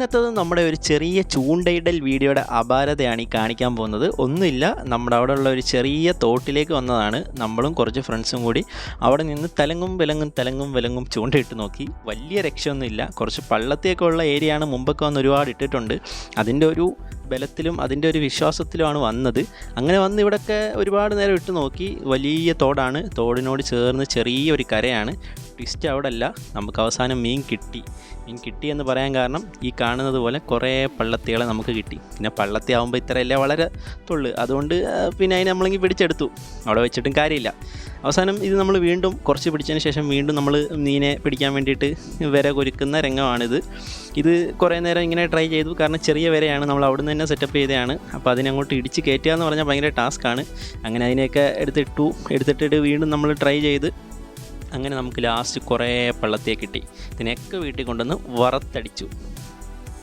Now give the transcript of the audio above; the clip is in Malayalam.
ഇന്നത്തത് നമ്മുടെ ഒരു ചെറിയ ചൂണ്ടയിടൽ വീഡിയോയുടെ അപാരതയാണ് ഈ കാണിക്കാൻ പോകുന്നത്. ഒന്നുമില്ല, നമ്മുടെ അവിടെ ഉള്ള ഒരു ചെറിയ തോട്ടിലേക്ക് വന്നതാണ്. നമ്മളും കുറച്ച് ഫ്രണ്ട്സും കൂടി അവിടെ നിന്ന് തലങ്ങും വിലങ്ങും ചൂണ്ടയിട്ട് നോക്കി. വലിയ രക്ഷയൊന്നുമില്ല. കുറച്ച് പള്ളത്തേക്ക് ഉള്ള ഏരിയയാണ് മുമ്പൊക്കെ വന്ന് ഒരുപാട് ഇട്ടിട്ടുണ്ട്. അതിൻ്റെ ഒരു ബലത്തിലും അതിൻ്റെ ഒരു വിശ്വാസത്തിലുമാണ് വന്നത്. അങ്ങനെ വന്ന് ഇവിടെയൊക്കെ ഒരുപാട് നേരം ഇട്ട് നോക്കി. വലിയ തോടാണ്, തോടിനോട് ചേർന്ന് ചെറിയൊരു കരയാണ്. ട്വിസ്റ്റ് അവിടെ അല്ല, നമുക്ക് അവസാനം മീൻ കിട്ടി എന്ന് പറയാൻ കാരണം ഈ കാണുന്നത് പോലെ കുറേ പള്ളത്തികളെ നമുക്ക് കിട്ടി. പിന്നെ പള്ളത്തി ആകുമ്പോൾ ഇത്രയല്ലേ വളരെ തുള്ളു, അതുകൊണ്ട് പിന്നെ അതിനെ നമ്മളെങ്കിൽ പിടിച്ചെടുത്തു. അവിടെ വെച്ചിട്ടും കാര്യമില്ല. അവസാനം ഇത് നമ്മൾ വീണ്ടും കുറച്ച് പിടിച്ചതിന് ശേഷം വീണ്ടും നമ്മൾ മീനെ പിടിക്കാൻ വേണ്ടിയിട്ട് വര കൊരുക്കുന്ന രംഗമാണിത്. ഇത് കുറേ നേരം ഇങ്ങനെ ട്രൈ ചെയ്തു. കാരണം ചെറിയ വരയാണ്, നമ്മൾ അവിടെ നിന്ന് തന്നെ സെറ്റപ്പ് ചെയ്തതാണ്. അപ്പോൾ അതിനങ്ങോട്ട് ഇടിച്ച് കയറ്റുക എന്ന് പറഞ്ഞാൽ ഭയങ്കര ടാസ്ക്കാണ്. അങ്ങനെ അതിനെയൊക്കെ എടുത്തിട്ട് വീണ്ടും നമ്മൾ ട്രൈ ചെയ്ത് അങ്ങനെ നമുക്ക് ലാസ്റ്റ് കുറേ പള്ളത്തിയെ കിട്ടി. ഇതിനെയൊക്കെ വീട്ടിൽ കൊണ്ടുവന്ന് വറുത്തടിച്ചു.